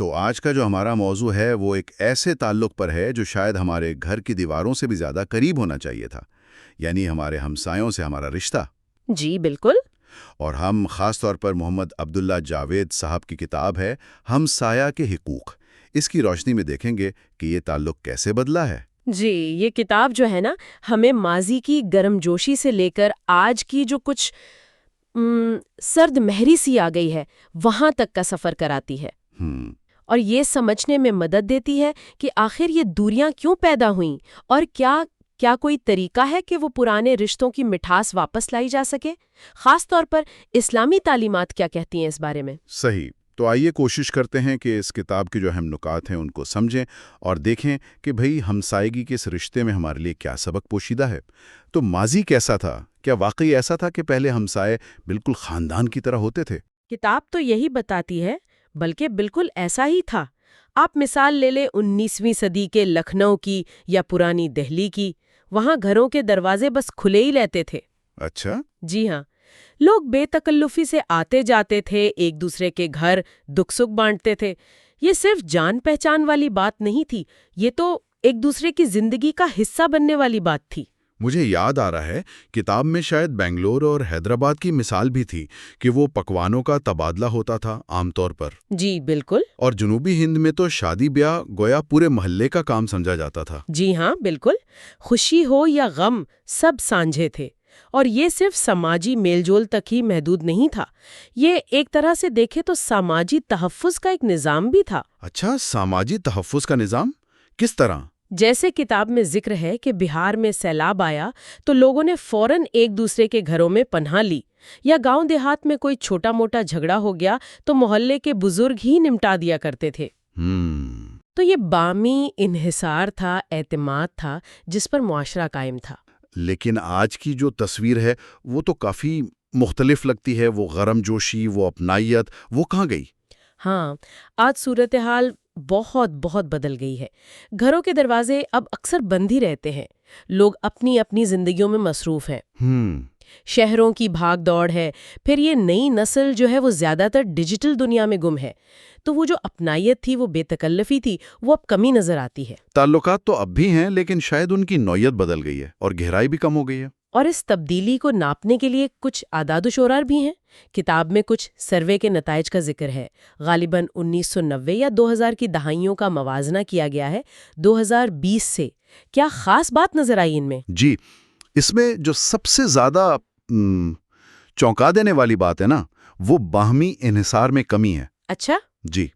تو آج کا جو ہمارا موضوع ہے وہ ایک ایسے تعلق پر ہے جو شاید ہمارے گھر کی دیواروں سے بھی زیادہ قریب ہونا چاہیے تھا، یعنی ہمارے ہمسایوں سے ہمارا رشتہ۔ جی بالکل۔ اور ہم خاص طور پر محمد عبداللہ جاوید صاحب کی کتاب ہے ہمسایہ کے حقوق، اس کی روشنی میں دیکھیں گے کہ یہ تعلق کیسے بدلا ہے۔ جی یہ کتاب جو ہے نا، ہمیں ماضی کی گرم جوشی سے لے کر آج کی جو کچھ سرد مہری سی آ گئی ہے وہاں تک کا سفر کراتی ہے، اور یہ سمجھنے میں مدد دیتی ہے کہ آخر یہ دوریاں کیوں پیدا ہوئیں اور کیا کوئی طریقہ ہے کہ وہ پرانے رشتوں کی مٹھاس واپس لائی جا سکے، خاص طور پر اسلامی تعلیمات کیا کہتی ہیں اس بارے میں۔ صحیح، تو آئیے کوشش کرتے ہیں کہ اس کتاب کے جو اہم نکات ہیں ان کو سمجھیں اور دیکھیں کہ بھئی ہمسائیگی کے اس رشتے میں ہمارے لیے کیا سبق پوشیدہ ہے۔ تو ماضی کیسا تھا؟ کیا واقعی ایسا تھا کہ پہلے ہمسائے بالکل خاندان کی طرح ہوتے تھے؟ کتاب تو یہی بتاتی ہے، بلکہ بالکل ایسا ہی تھا۔ آپ مثال لے لیں 19ویں صدی کے لکھنؤ کی یا پرانی دہلی کی، وہاں گھروں کے دروازے بس کھلے ہی رہتے تھے۔ اچھا؟ جی ہاں، لوگ بے تکلفی سے آتے جاتے تھے، ایک دوسرے کے گھر دکھ سکھ بانٹتے تھے۔ یہ صرف جان پہچان والی بات نہیں تھی، یہ تو ایک دوسرے کی زندگی کا حصہ بننے والی بات تھی۔ مجھے یاد آ رہا ہے کتاب میں شاید بنگلور اور حیدرآباد کی مثال بھی تھی کہ وہ پکوانوں کا تبادلہ ہوتا تھا عام طور پر۔ جی بالکل۔ اور جنوبی ہند میں تو شادی بیاہ گویا پورے محلے کا کام سمجھا جاتا تھا۔ جی ہاں بالکل، خوشی ہو یا غم سب سانجھے تھے، اور یہ صرف سماجی میل جول تک ہی محدود نہیں تھا، یہ ایک طرح سے دیکھے تو سماجی تحفظ کا ایک نظام بھی تھا۔ اچھا، سماجی تحفظ کا نظام کس طرح؟ جیسے کتاب میں ذکر ہے کہ بہار میں سیلاب آیا تو لوگوں نے فوراً ایک دوسرے کے گھروں میں پناہ لی، یا گاؤں دیہات میں کوئی چھوٹا موٹا جھگڑا ہو گیا تو محلے کے بزرگ ہی نمٹا دیا کرتے تھے۔ تو یہ باہمی انحصار تھا، اعتماد تھا جس پر معاشرہ قائم تھا۔ لیکن آج کی جو تصویر ہے وہ تو کافی مختلف لگتی ہے، وہ گرم جوشی، وہ اپنائیت، وہ کہاں گئی؟ ہاں، آج صورتحال بہت بدل گئی ہے۔ گھروں کے دروازے اب اکثر بند ہی رہتے ہیں، لوگ اپنی اپنی زندگیوں میں مصروف ہیں۔ شہروں کی بھاگ دوڑ ہے، پھر یہ نئی نسل جو ہے وہ زیادہ تر ڈیجیٹل دنیا میں گم ہے، تو وہ جو اپنائیت تھی، وہ بے تکلفی تھی، وہ اب کمی نظر آتی ہے۔ تعلقات تو اب بھی ہیں، لیکن شاید ان کی نوعیت بدل گئی ہے اور گہرائی بھی کم ہو گئی ہے۔ اور اس تبدیلی کو ناپنے کے لیے کچھ اعداد و شمار بھی ہیں۔ کتاب میں کچھ سروے کے نتائج کا ذکر ہے، غالباً 1990 یا 2000 کی دہائیوں کا موازنہ کیا گیا ہے 2020 سے۔ کیا خاص بات نظر آئی ان میں؟ جی، اس میں جو سب سے زیادہ چونکا دینے والی بات ہے نا، وہ باہمی انحصار میں کمی ہے۔ اچھا؟ جی،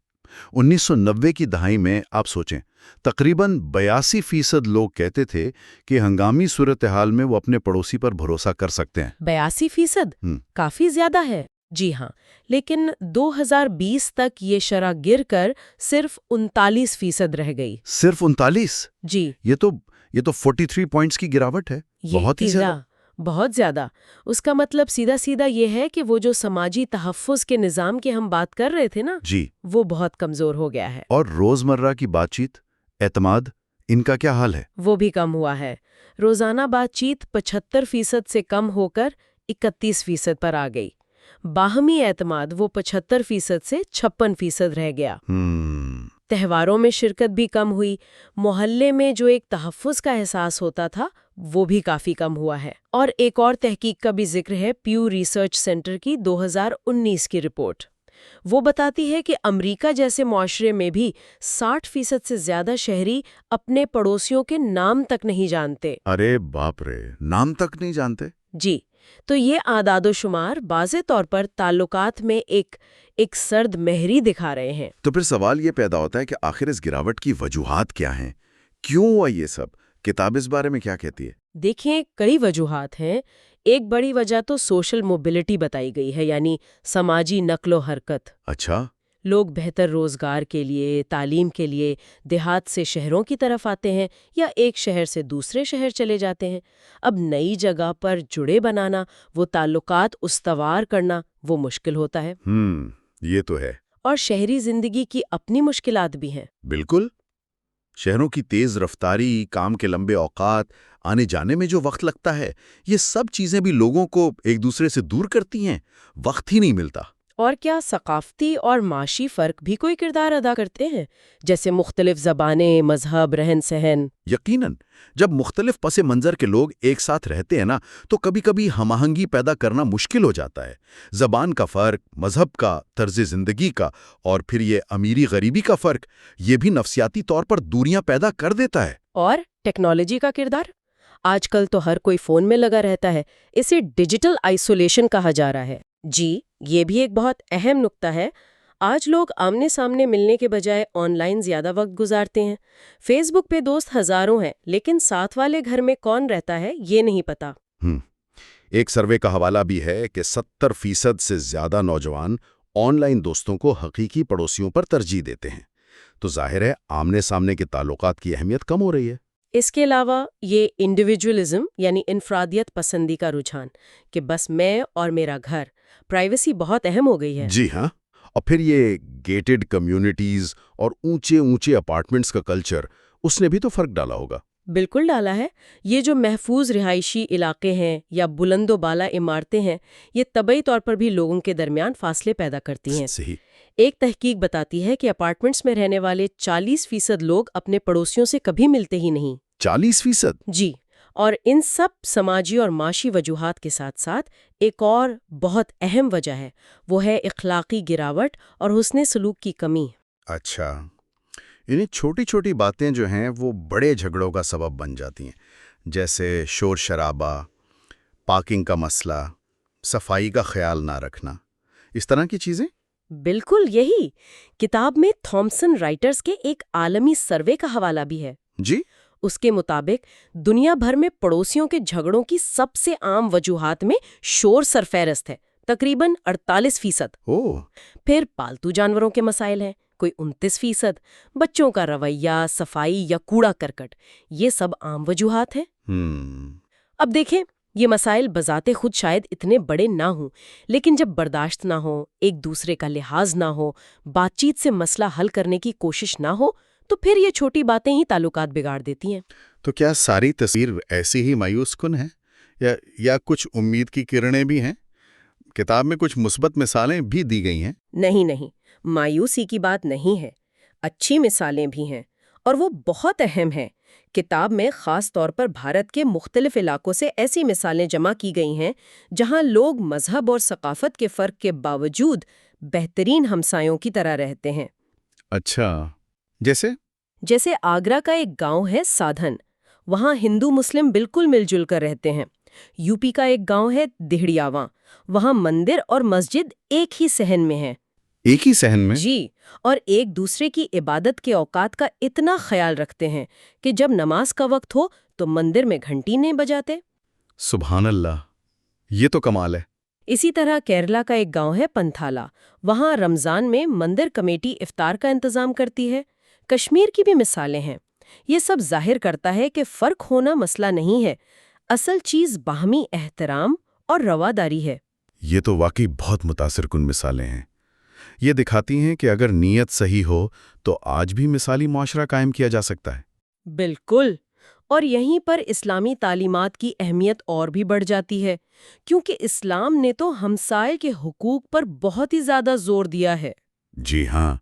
1990 کی دہائی میں آپ سوچیں، تقریباً 82% لوگ کہتے تھے کہ ہنگامی صورتحال میں وہ اپنے پڑوسی پر بھروسہ کر سکتے ہیں۔ 82%؟ کافی زیادہ ہے۔ جی ہاں، لیکن 2020 تک یہ شرح گر کر صرف 39% رہ گئی۔ صرف 39؟ جی، یہ تو 43 پوائنٹس کی گراوٹ ہے، بہت ہی زیادہ۔ بہت زیادہ۔ اس کا مطلب سیدھا یہ ہے کہ وہ جو سماجی تحفظ کے نظام کی ہم بات کر رہے تھے نا، جی، وہ بہت کمزور ہو گیا ہے۔ اور روزمرہ کی بات چیت، اعتماد، ان کا کیا حال ہے؟ وہ بھی کم ہوا ہے۔ روزانہ بات چیت 75% سے کم ہو کر 31% پر آ گئی۔ باہمی اعتماد وہ 75% سے 56% رہ گیا۔ تہواروں میں شرکت بھی کم ہوئی، محلے میں جو ایک تحفظ کا احساس ہوتا تھا وہ بھی کافی کم ہوا ہے۔ اور ایک اور تحقیق کا بھی ذکر ہے، پیو ریسرچ سینٹر کی 2019 کی رپورٹ۔ وہ بتاتی ہے کہ امریکہ جیسے معاشرے میں بھی 60% سے زیادہ شہری اپنے پڑوسیوں کے نام تک نہیں جانتے۔ ارے باپ رے، نام تک نہیں جانتے؟ جی، تو یہ اعداد و شمار واضح طور پر تعلقات میں ایک سرد مہری دکھا رہے ہیں۔ تو پھر سوال یہ پیدا ہوتا ہے کہ آخر اس گراوٹ کی وجوہات کیا ہیں؟ کیوں ہوا یہ سب؟ کتاب اس بارے میں کیا کہتی ہے؟ دیکھیں، کئی وجوہات ہیں۔ ایک بڑی وجہ تو سوشل موبلٹی بتائی گئی ہے، یعنی سماجی نقل و حرکت۔ اچھا؟ لوگ بہتر روزگار کے لیے، تعلیم کے لیے دیہات سے شہروں کی طرف آتے ہیں یا ایک شہر سے دوسرے شہر چلے جاتے ہیں۔ اب نئی جگہ پر جڑے بنانا، وہ تعلقات استوار کرنا، وہ مشکل ہوتا ہے۔ یہ تو ہے۔ اور شہری زندگی کی اپنی مشکلات بھی ہیں۔ بالکل، شہروں کی تیز رفتاری، کام کے لمبے اوقات، آنے جانے میں جو وقت لگتا ہے، یہ سب چیزیں بھی لوگوں کو ایک دوسرے سے دور کرتی ہیں، وقت ہی نہیں ملتا۔ اور کیا ثقافتی اور معاشی فرق بھی کوئی کردار ادا کرتے ہیں، جیسے مختلف زبانیں، مذہب، رہن سہن؟ یقیناً جب مختلف پس منظر کے لوگ ایک ساتھ رہتے ہیں نا تو کبھی کبھی ہم آہنگی پیدا کرنا مشکل ہو جاتا ہے۔ زبان کا فرق، مذہب کا، طرز زندگی کا، اور پھر یہ امیری غریبی کا فرق، یہ بھی نفسیاتی طور پر دوریاں پیدا کر دیتا ہے۔ اور ٹیکنالوجی کا کردار؟ آج کل تو ہر کوئی فون میں لگا رہتا ہے، اسے ڈیجیٹل آئسولیشن کہا جا رہا ہے۔ جی، یہ بھی ایک بہت اہم نقطہ ہے۔ آج لوگ آمنے سامنے ملنے کے بجائے آن لائن زیادہ وقت گزارتے ہیں۔ فیس بک پہ دوست ہزاروں ہیں، لیکن ساتھ والے گھر میں کون رہتا ہے یہ نہیں پتا۔ ایک سروے کا حوالہ بھی ہے کہ 70% سے زیادہ نوجوان آن لائن دوستوں کو حقیقی پڑوسیوں پر ترجیح دیتے ہیں۔ تو ظاہر ہے آمنے سامنے کے تعلقات کی اہمیت کم ہو رہی ہے۔ اس کے علاوہ یہ انڈیویجولزم یعنی انفرادیت پسندی کا رجحان کہ بس میں اور میرا گھر، پرائیویسی بہت اہم ہو گئی ہے۔ جی ہاں، اور پھر یہ گیٹڈ کمیونٹیز اور اونچے اپارٹمنٹس کا کلچر، اس نے بھی تو فرق ڈالا ہوگا۔ بالکل ڈالا ہے۔ یہ جو محفوظ رہائشی علاقے ہیں یا بلند و بالا عمارتیں ہیں، یہ طبعی طور پر بھی لوگوں کے درمیان فاصلے پیدا کرتی ہیں۔ صحیح۔ ایک تحقیق بتاتی ہے کہ اپارٹمنٹس میں رہنے والے 40% لوگ اپنے پڑوسیوں سے کبھی ملتے ہی نہیں۔ 40%؟ جی، اور ان سب سماجی اور معاشی وجوہات کے ساتھ ساتھ ایک اور بہت اہم وجہ ہے، وہ ہے اخلاقی گراوٹ اور حسن سلوک کی کمی۔ اچھا، انہیں چھوٹی چھوٹی باتیں جو ہیں وہ بڑے جھگڑوں کا سبب بن جاتی ہیں، جیسے شور شرابہ، پارکنگ کا مسئلہ، صفائی کا خیال نہ رکھنا، اس طرح کی چیزیں۔ بالکل یہی کتاب میں تھامسن رائٹرز کے ایک عالمی سروے کا حوالہ بھی ہے۔ جی؟ اس کے مطابق دنیا بھر میں پڑوسیوں کے جھگڑوں کی سب سے عام وجوہات میں شور سرفہرست ہے، تقریباً 48%۔ پھر پالتو جانوروں کے مسائل ہیں، کوئی 29%، بچوں کا رویہ، صفائی یا کوڑا کرکٹ، یہ سب عام وجوہات ہیں۔ اب دیکھیں، یہ مسائل بذات خود شاید اتنے بڑے نہ ہوں، لیکن جب برداشت نہ ہو، ایک دوسرے کا لحاظ نہ ہو، بات چیت سے مسئلہ حل کرنے کی کوشش نہ ہو، تو پھر یہ چھوٹی باتیں ہی تعلقات بگاڑ دیتی ہیں۔ تو کیا ساری تصویر ایسی ہی مایوس کن ہے یا کچھ امید کی کرنیں بھی ہیں؟ کتاب میں کچھ مثبت مثالیں بھی دی گئی ہیں۔ نہیں، مایوسی کی بات نہیں ہے، اچھی مثالیں بھی ہیں، اور وہ بہت اہم ہیں۔ کتاب میں خاص طور پر بھارت کے مختلف علاقوں سے ایسی مثالیں جمع کی گئی ہیں جہاں لوگ مذہب اور ثقافت کے فرق کے باوجود بہترین ہمسایوں کی طرح رہتے ہیں۔ اچھا، جیسے آگرہ کا ایک گاؤں ہے سادھن، وہاں ہندو مسلم بالکل مل جل کر رہتے ہیں۔ یو پی کا ایک گاؤں ہے دہڑیاواں، وہاں مندر اور مسجد ایک ہی صحن میں ہیں۔ ایک ہی صحن میں؟ جی، اور ایک دوسرے کی عبادت کے اوقات کا اتنا خیال رکھتے ہیں کہ جب نماز کا وقت ہو تو مندر میں گھنٹی نہیں بجاتے۔ سبحان اللہ، یہ تو کمال ہے۔ اسی طرح کیرلا کا ایک گاؤں ہے پنتھالا، وہاں رمضان میں مندر کمیٹی افطار کا انتظام کرتی ہے۔ کشمیر کی بھی مثالیں ہیں۔ یہ سب ظاہر کرتا ہے کہ فرق ہونا مسئلہ نہیں ہے، اصل چیز باہمی احترام اور رواداری ہے۔ یہ تو واقعی بہت متاثر کن مثالیں ہیں۔ یہ دکھاتی ہیں کہ اگر نیت صحیح ہو تو آج بھی مثالی معاشرہ قائم کیا جا سکتا ہے۔ بالکل، اور یہیں پر اسلامی تعلیمات کی اہمیت اور بھی بڑھ جاتی ہے، کیونکہ اسلام نے تو ہمسائے کے حقوق پر بہت ہی زیادہ زور دیا ہے۔ جی ہاں،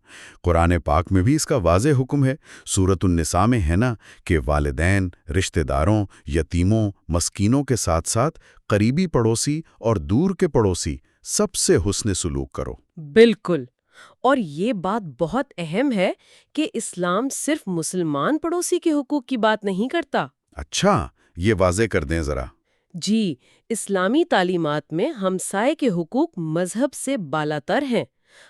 قرآن پاک میں بھی اس کا واضح حکم ہے۔ سورۃ النساء میں ہے نا کہ والدین، رشتہ داروں، یتیموں، مسکینوں کے ساتھ ساتھ قریبی پڑوسی اور دور کے پڑوسی سب سے حسن سلوک کرو۔ بالکل، اور یہ بات بہت اہم ہے کہ اسلام صرف مسلمان پڑوسی کے حقوق کی بات نہیں کرتا۔ اچھا، یہ واضح کر دیں ذرا۔ جی، اسلامی تعلیمات میں ہمسائے کے حقوق مذہب سے بالاتر ہیں۔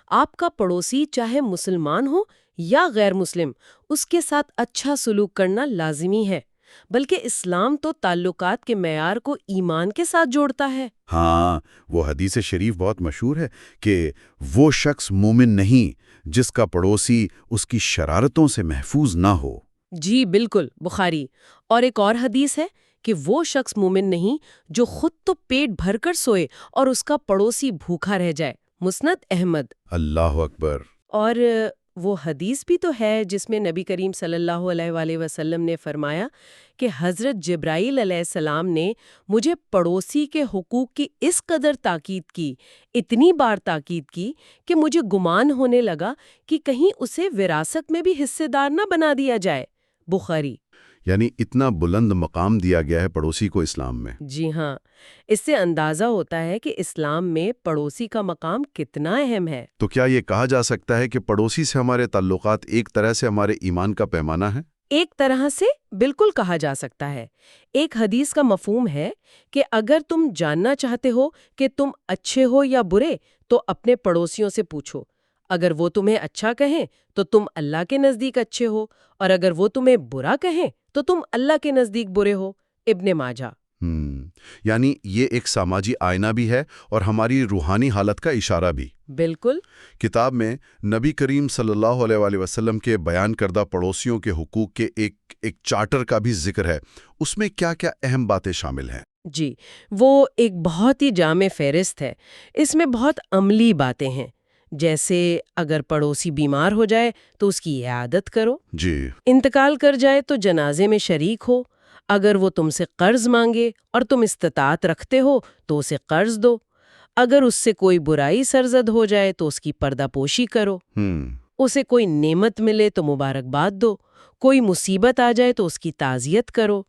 آپ کا پڑوسی چاہے مسلمان ہو یا غیر مسلم، اس کے ساتھ اچھا سلوک کرنا لازمی ہے، بلکہ اسلام تو تعلقات کے معیار کو ایمان کے ساتھ جوڑتا ہے۔ ہاں، وہ حدیث شریف بہت مشہور ہے کہ وہ شخص مومن نہیں جس کا پڑوسی اس کی شرارتوں سے محفوظ نہ ہو۔ جی بالکل، بخاری۔ اور ایک اور حدیث ہے کہ وہ شخص مومن نہیں جو خود تو پیٹ بھر کر سوئے اور اس کا پڑوسی بھوکا رہ جائے، مسند احمد۔ اللہ اکبر۔ اور وہ حدیث بھی تو ہے جس میں نبی کریم صلی اللہ علیہ وآلہ وسلم نے فرمایا کہ حضرت جبرائیل علیہ السلام نے مجھے پڑوسی کے حقوق کی اس قدر تاکید کی، اتنی بار تاکید کی کہ مجھے گمان ہونے لگا کہ کہیں اسے وراثت میں بھی حصے دار نہ بنا دیا جائے۔ بخاری۔ یعنی اتنا بلند مقام دیا گیا ہے پڑوسی کو اسلام میں۔ جی ہاں، اس سے اندازہ ہوتا ہے کہ اسلام میں پڑوسی کا مقام کتنا اہم ہے۔ تو کیا یہ کہا جا سکتا ہے کہ پڑوسی سے ہمارے تعلقات ایک طرح سے ہمارے ایمان کا پیمانہ ہے؟ ایک طرح سے بالکل کہا جا سکتا ہے۔ ایک حدیث کا مفہوم ہے کہ اگر تم جاننا چاہتے ہو کہ تم اچھے ہو یا برے تو اپنے پڑوسیوں سے پوچھو۔ اگر وہ تمہیں اچھا کہیں تو تم اللہ کے نزدیک اچھے ہو، اور اگر وہ تمہیں برا کہیں تو تم اللہ کے نزدیک برے ہو۔ ابن ماجہ۔ یعنی یہ ایک سماجی آئینہ بھی ہے اور ہماری روحانی حالت کا اشارہ بھی۔ بالکل۔ کتاب میں نبی کریم صلی اللہ علیہ وآلہ وسلم کے بیان کردہ پڑوسیوں کے حقوق کے ایک چارٹر کا بھی ذکر ہے۔ اس میں کیا کیا اہم باتیں شامل ہیں؟ جی، وہ ایک بہت ہی جامع فہرست ہے۔ اس میں بہت عملی باتیں ہیں، جیسے اگر پڑوسی بیمار ہو جائے تو اس کی عیادت کرو، جی، انتقال کر جائے تو جنازے میں شریک ہو، اگر وہ تم سے قرض مانگے اور تم استطاعت رکھتے ہو تو اسے قرض دو، اگر اس سے کوئی برائی سرزد ہو جائے تو اس کی پردہ پوشی کرو، اسے کوئی نعمت ملے تو مبارکباد دو، کوئی مصیبت آ جائے تو اس کی تعزیت کرو،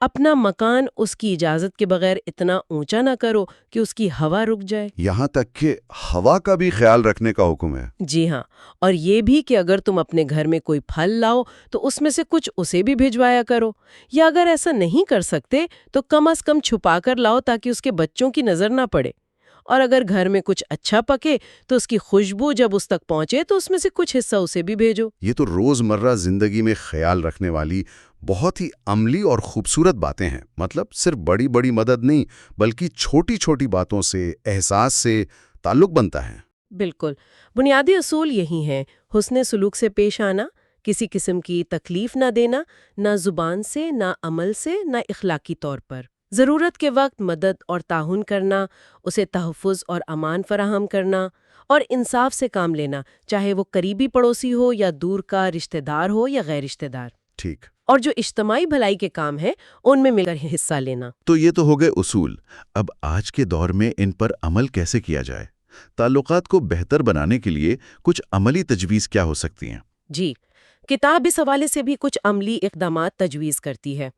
اپنا مکان اس کی اجازت کے بغیر اتنا اونچا نہ کرو کہ اس کی ہوا رک جائے۔ یہاں تک کہ ہوا کا بھی خیال رکھنے کا حکم ہے۔ جی ہاں، اور یہ بھی کہ اگر تم اپنے گھر میں کوئی پھل لاؤ تو اس میں سے کچھ اسے بھی بھجوایا کرو، یا اگر ایسا نہیں کر سکتے تو کم از کم چھپا کر لاؤ تاکہ اس کے بچوں کی نظر نہ پڑے، اور اگر گھر میں کچھ اچھا پکے تو اس کی خوشبو جب اس تک پہنچے تو اس میں سے کچھ حصہ اسے بھی بھیجو۔ یہ تو روزمرہ زندگی میں خیال رکھنے والی بہت ہی عملی اور خوبصورت باتیں ہیں۔ مطلب صرف بڑی بڑی مدد نہیں بلکہ چھوٹی چھوٹی باتوں سے، احساس سے تعلق بنتا ہے۔ بالکل، بنیادی اصول یہی ہیں: حسن سلوک سے پیش آنا، کسی قسم کی تکلیف نہ دینا، نہ زبان سے، نہ عمل سے، نہ اخلاقی طور پر، ضرورت کے وقت مدد اور تعاون کرنا، اسے تحفظ اور امان فراہم کرنا، اور انصاف سے کام لینا، چاہے وہ قریبی پڑوسی ہو یا دور کا رشتہ دار ہو یا غیر رشتہ دار۔ ٹھیک۔ اور جو اجتماعی بھلائی کے کام ہیں ان میں مل کر حصہ لینا۔ تو یہ تو ہو گئے اصول۔ اب آج کے دور میں ان پر عمل کیسے کیا جائے؟ تعلقات کو بہتر بنانے کے لیے کچھ عملی تجویز کیا ہو سکتی ہیں؟ جی، کتاب اس حوالے سے بھی کچھ عملی اقدامات تجویز کرتی ہے،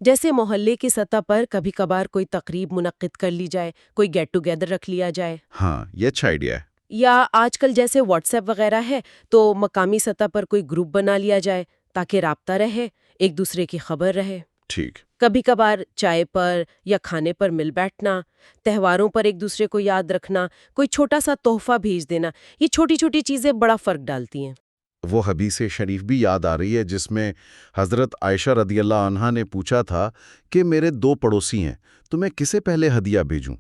جیسے محلے کی سطح پر کبھی کبھار کوئی تقریب منعقد کر لی جائے، کوئی گیٹ ٹوگیدر رکھ لیا جائے۔ ہاں، یہ اچھا آئیڈیا ہے۔ یا آج کل جیسے واٹس ایپ وغیرہ ہے تو مقامی سطح پر کوئی گروپ بنا لیا جائے تاکہ رابطہ رہے، ایک دوسرے کی خبر رہے۔ ٹھیک۔ کبھی کبھار چائے پر یا کھانے پر مل بیٹھنا، تہواروں پر ایک دوسرے کو یاد رکھنا، کوئی چھوٹا سا تحفہ بھیج دینا، یہ چھوٹی چھوٹی چیزیں بڑا فرق ڈالتی ہیں۔ وہ حدیث شریف بھی یاد آ رہی ہے جس میں حضرت عائشہ رضی اللہ عنہا نے پوچھا تھا کہ میرے 2 پڑوسی ہیں تو میں کسے پہلے ہدیہ بھیجوں؟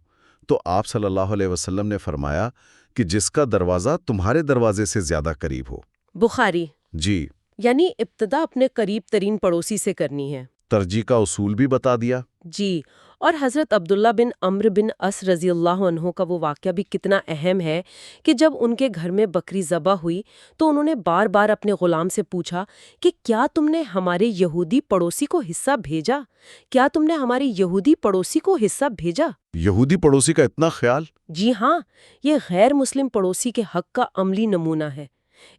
تو آپ صلی اللہ علیہ وسلم نے فرمایا کہ جس کا دروازہ تمہارے دروازے سے زیادہ قریب ہو۔ بخاری۔ جی۔ یعنی ابتدا اپنے قریب ترین پڑوسی سے کرنی ہے۔ ترجیح کا اصول بھی بتا دیا۔ جی، اور حضرت عبداللہ بن عمرو بن عاص رضی اللہ عنہ کا وہ واقعہ بھی کتنا اہم ہے کہ جب ان کے گھر میں بکری ذبح ہوئی تو انہوں نے بار بار اپنے غلام سے پوچھا کہ کیا تم نے ہمارے یہودی پڑوسی کو حصہ بھیجا؟ کیا تم نے ہمارے یہودی پڑوسی کو حصہ بھیجا؟ یہودی پڑوسی کا اتنا خیال؟ جی ہاں، یہ غیر مسلم پڑوسی کے حق کا عملی نمونہ ہے۔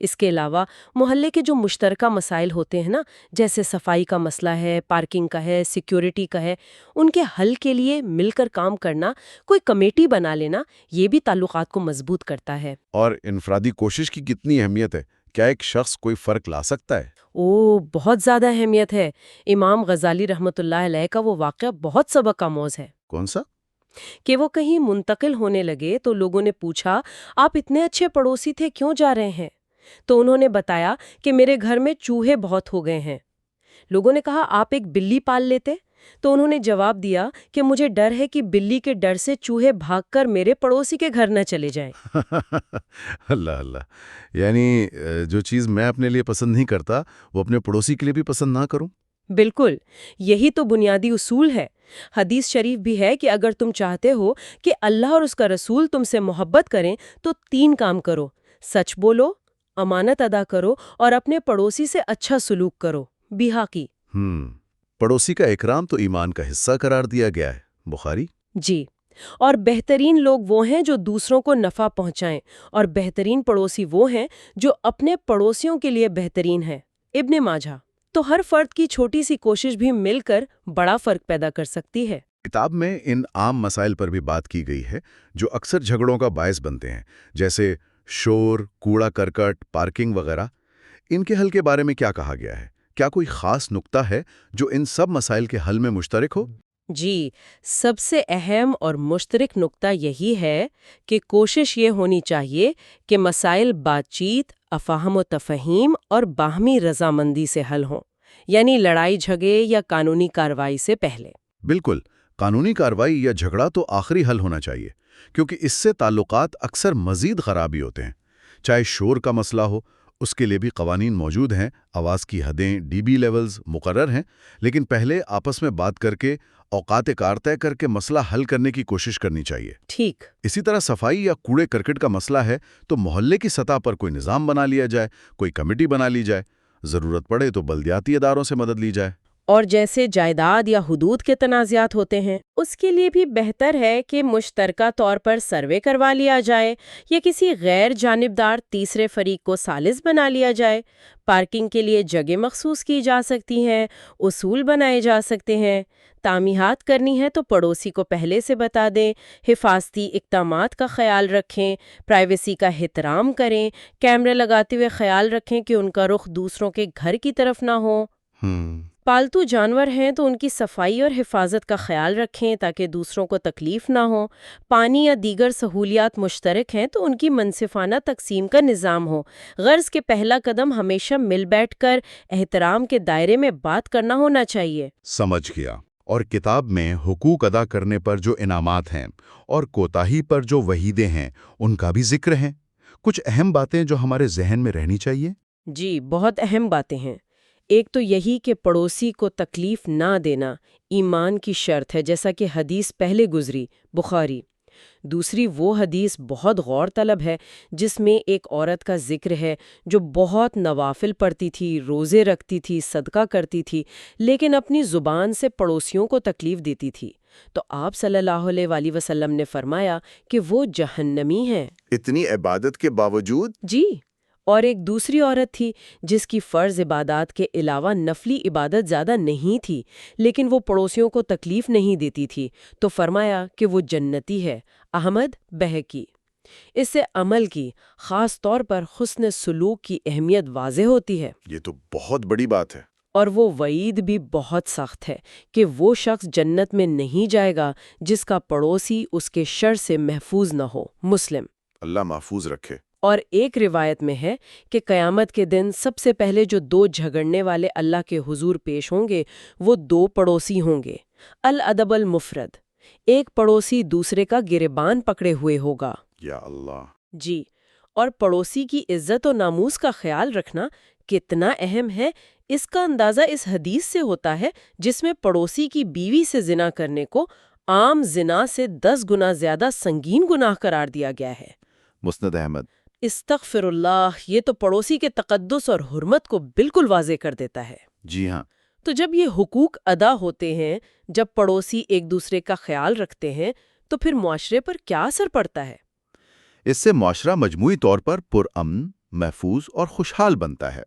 اس کے علاوہ محلے کے جو مشترکہ مسائل ہوتے ہیں نا، جیسے صفائی کا مسئلہ ہے، پارکنگ کا ہے، سیکیورٹی کا ہے، ان کے حل کے لیے مل کر کام کرنا، کوئی کمیٹی بنا لینا، یہ بھی تعلقات کو مضبوط کرتا ہے۔ اور انفرادی کوشش کی کتنی اہمیت ہے؟ کیا ایک شخص کوئی فرق لا سکتا ہے؟ بہت زیادہ اہمیت ہے۔ امام غزالی رحمۃ اللہ علیہ کا وہ واقعہ بہت سبق آموز ہے۔ کون سا؟ کہ وہ کہیں منتقل ہونے لگے تو لوگوں نے پوچھا، آپ اتنے اچھے پڑوسی تھے، کیوں جا رہے ہیں؟ تو انہوں نے بتایا کہ میرے گھر میں چوہے بہت ہو گئے ہیں۔ لوگوں نے کہا، آپ ایک بلی پال لیتے؟ تو انہوں نے جواب دیا کہ مجھے ڈر ہے کہ بلی کے ڈر سے چوہے بھاگ کر میرے پڑوسی کے گھر نہ چلے جائیں۔ اللہ اللہ، یعنی جو چیز میں اپنے لیے پسند نہیں کرتا وہ اپنے پڑوسی کے لیے بھی پسند نہ کروں۔ بالکل، یہی تو بنیادی اصول ہے۔ حدیث شریف بھی ہے کہ اگر تم چاہتے ہو کہ اللہ اور اس کا رسول تم سے محبت کریں تو 3 کام کرو: سچ بولو، امانت ادا کرو اور اپنے پڑوسی سے اچھا سلوک کرو۔ بیہقی۔ پڑوسی کا اکرام تو ایمان کا حصہ قرار دیا گیا ہے، بخاری۔ جی، اور بہترین لوگ وہ ہیں جو دوسروں کو نفع پہنچائیں، اور بہترین پڑوسی وہ ہیں جو اپنے پڑوسیوں کے لیے بہترین ہیں۔ ابن ماجہ۔ تو ہر فرد کی چھوٹی سی کوشش بھی مل کر بڑا فرق پیدا کر سکتی ہے۔ کتاب میں ان عام مسائل پر بھی بات کی گئی ہے جو اکثر جھگڑوں کا باعث بنتے ہیں، جیسے شور، کوڑا کرکٹ، پارکنگ وغیرہ۔ ان کے حل کے بارے میں کیا کہا گیا ہے؟ کیا کوئی خاص نقطہ ہے جو ان سب مسائل کے حل میں مشترک ہو؟ جی، سب سے اہم اور مشترک نقطہ یہی ہے کہ کوشش یہ ہونی چاہیے کہ مسائل بات چیت، افہام و تفہیم اور باہمی رضامندی سے حل ہوں، یعنی لڑائی جھگڑے یا قانونی کارروائی سے پہلے۔ بالکل، قانونی کارروائی یا جھگڑا تو آخری حل ہونا چاہیے، کیونکہ اس سے تعلقات اکثر مزید خرابی ہوتے ہیں۔ چاہے شور کا مسئلہ ہو، اس کے لیے بھی قوانین موجود ہیں، آواز کی حدیں، ڈی بی لیولز مقرر ہیں، لیکن پہلے آپس میں بات کر کے اوقات کار طے کر کے مسئلہ حل کرنے کی کوشش کرنی چاہیے۔ ٹھیک۔ اسی طرح صفائی یا کوڑے کرکٹ کا مسئلہ ہے تو محلے کی سطح پر کوئی نظام بنا لیا جائے، کوئی کمیٹی بنا لی جائے، ضرورت پڑے تو بلدیاتی اداروں سے مدد لی جائے۔ اور جیسے جائیداد یا حدود کے تنازعات ہوتے ہیں، اس کے لیے بھی بہتر ہے کہ مشترکہ طور پر سروے کروا لیا جائے یا کسی غیر جانبدار تیسرے فریق کو ثالث بنا لیا جائے۔ پارکنگ کے لیے جگہ مخصوص کی جا سکتی ہیں، اصول بنائے جا سکتے ہیں۔ تعمیرات کرنی ہے تو پڑوسی کو پہلے سے بتا دیں، حفاظتی اقدامات کا خیال رکھیں، پرائیویسی کا احترام کریں، کیمرے لگاتے ہوئے خیال رکھیں کہ ان کا رخ دوسروں کے گھر کی طرف نہ ہو۔ پالتو جانور ہیں تو ان کی صفائی اور حفاظت کا خیال رکھیں تاکہ دوسروں کو تکلیف نہ ہو۔ پانی یا دیگر سہولیات مشترک ہیں تو ان کی منصفانہ تقسیم کا نظام ہو۔ غرض کہ پہلا قدم ہمیشہ مل بیٹھ کر احترام کے دائرے میں بات کرنا ہونا چاہیے۔ سمجھ گیا۔ اور کتاب میں حقوق ادا کرنے پر جو انعامات ہیں اور کوتاہی پر جو وعیدیں ہیں، ان کا بھی ذکر ہے۔ کچھ اہم باتیں جو ہمارے ذہن میں رہنی چاہیے۔ جی، بہت اہم باتیں ہیں۔ ایک تو یہی کہ پڑوسی کو تکلیف نہ دینا ایمان کی شرط ہے، جیسا کہ حدیث پہلے گزری، بخاری۔ دوسری وہ حدیث بہت غور طلب ہے جس میں ایک عورت کا ذکر ہے جو بہت نوافل پڑھتی تھی، روزے رکھتی تھی، صدقہ کرتی تھی، لیکن اپنی زبان سے پڑوسیوں کو تکلیف دیتی تھی۔ تو آپ صلی اللہ علیہ وآلہ وسلم نے فرمایا کہ وہ جہنمی ہے۔ اتنی عبادت کے باوجود؟ جی۔ اور ایک دوسری عورت تھی جس کی فرض عبادات کے علاوہ نفلی عبادت زیادہ نہیں تھی، لیکن وہ پڑوسیوں کو تکلیف نہیں دیتی تھی، تو فرمایا کہ وہ جنتی ہے۔ احمد، بہقی۔ اس سے عمل کی، خاص طور پر حسن سلوک کی اہمیت واضح ہوتی ہے۔ یہ تو بہت بڑی بات ہے۔ اور وہ وعید بھی بہت سخت ہے کہ وہ شخص جنت میں نہیں جائے گا جس کا پڑوسی اس کے شر سے محفوظ نہ ہو۔ مسلم۔ اللہ محفوظ رکھے۔ اور ایک روایت میں ہے کہ قیامت کے دن سب سے پہلے جو دو جھگڑنے والے اللہ کے حضور پیش ہوں گے وہ دو پڑوسی ہوں گے۔ الادب المفرد، ایک پڑوسی دوسرے کا گریبان پکڑے ہوئے ہوگا۔ یا اللہ۔ جی، اور پڑوسی کی عزت و ناموس کا خیال رکھنا کتنا اہم ہے، اس کا اندازہ اس حدیث سے ہوتا ہے جس میں پڑوسی کی بیوی سے زنا کرنے کو عام زنا سے 10 گنا زیادہ سنگین گناہ قرار دیا گیا ہے۔ مسند احمد۔ استغفر اللہ، یہ تو پڑوسی کے تقدس اور حرمت کو بالکل واضح کر دیتا ہے۔ جی ہاں۔ تو جب یہ حقوق ادا ہوتے ہیں، جب پڑوسی ایک دوسرے کا خیال رکھتے ہیں، تو پھر معاشرے پر کیا اثر پڑتا ہے؟ اس سے معاشرہ مجموعی طور پر پرامن، محفوظ اور خوشحال بنتا ہے۔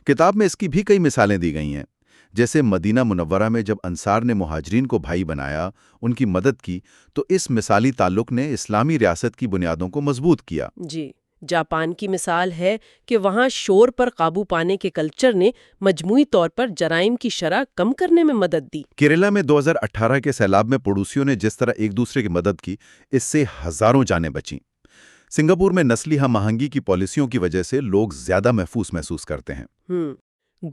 کتاب میں اس کی بھی کئی مثالیں دی گئی ہیں، جیسے مدینہ منورہ میں جب انصار نے مہاجرین کو بھائی بنایا، ان کی مدد کی، تو اس مثالی تعلق نے اسلامی ریاست کی بنیادوں کو مضبوط کیا۔ جی، جاپان کی مثال ہے کہ وہاں شور پر قابو پانے کے کلچر نے مجموعی طور پر جرائم کی شرح کم کرنے میں مدد دی۔ کیرلا میں 2018 کے سیلاب میں پڑوسیوں نے جس طرح ایک دوسرے کی مدد کی، اس سے ہزاروں جانیں بچیں۔ سنگاپور میں نسلی ہم آہنگی کی پالیسیوں کی وجہ سے لوگ زیادہ محسوس کرتے ہیں۔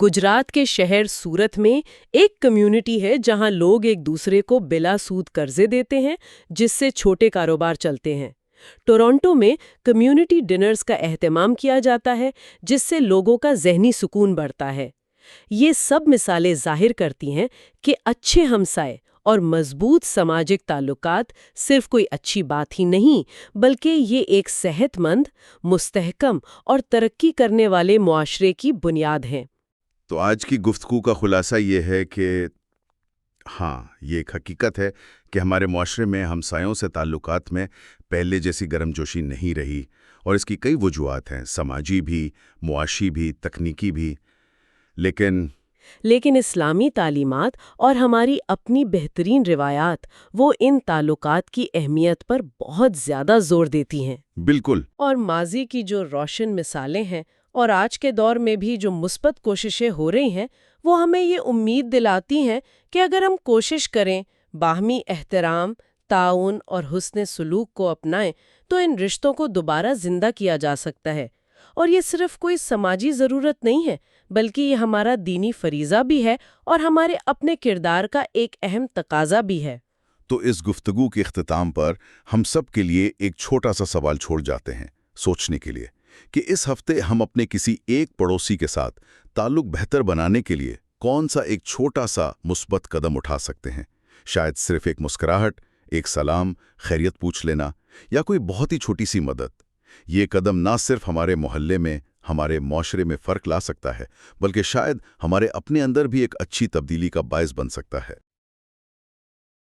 گجرات کے شہر سورت میں ایک کمیونٹی ہے جہاں لوگ ایک دوسرے کو بلا سود قرضے دیتے ہیں، جس سے چھوٹے کاروبار چلتے ہیں۔ ٹورانٹو میں کمیونٹی ڈنرز کا اہتمام کیا جاتا ہے، جس سے لوگوں کا ذہنی سکون بڑھتا ہے۔ یہ سب مثالیں ظاہر کرتی ہیں کہ اچھے ہمسائے اور مضبوط سماجک تعلقات صرف کوئی اچھی بات ہی نہیں، بلکہ یہ ایک صحت مند، مستحکم اور ترقی کرنے والے معاشرے کی بنیاد ہیں۔ تو آج کی گفتگو کا خلاصہ یہ ہے کہ ہاں، یہ ایک حقیقت ہے کہ ہمارے معاشرے میں ہمسایوں سے تعلقات میں پہلے جیسی گرم جوشی نہیں رہی، اور اس کی کئی وجوہات ہیں، سماجی بھی، معاشی بھی، تکنیکی بھی۔ لیکن اسلامی تعلیمات اور ہماری اپنی بہترین روایات وہ ان تعلقات کی اہمیت پر بہت زیادہ زور دیتی ہیں۔ بالکل۔ اور ماضی کی جو روشن مثالیں ہیں اور آج کے دور میں بھی جو مثبت کوششیں ہو رہی ہیں، وہ ہمیں یہ امید دلاتی ہیں کہ اگر ہم کوشش کریں، باہمی احترام، تعاون اور حسن سلوک کو اپنائیں، تو ان رشتوں کو دوبارہ زندہ کیا جا سکتا ہے۔ اور یہ صرف کوئی سماجی ضرورت نہیں ہے، بلکہ یہ ہمارا دینی فریضہ بھی ہے اور ہمارے اپنے کردار کا ایک اہم تقاضا بھی ہے۔ تو اس گفتگو کے اختتام پر ہم سب کے لیے ایک چھوٹا سا سوال چھوڑ جاتے ہیں سوچنے کے لیے، کہ اس ہفتے ہم اپنے کسی ایک پڑوسی کے ساتھ تعلق بہتر بنانے کے لیے کون سا ایک چھوٹا سا مثبت قدم اٹھا سکتے ہیں؟ شاید صرف ایک مسکراہٹ، ایک سلام، خیریت پوچھ لینا، یا کوئی بہت ہی چھوٹی سی مدد۔ یہ قدم نہ صرف ہمارے محلے میں، ہمارے معاشرے میں فرق لا سکتا ہے، بلکہ شاید ہمارے اپنے اندر بھی ایک اچھی تبدیلی کا باعث بن سکتا ہے۔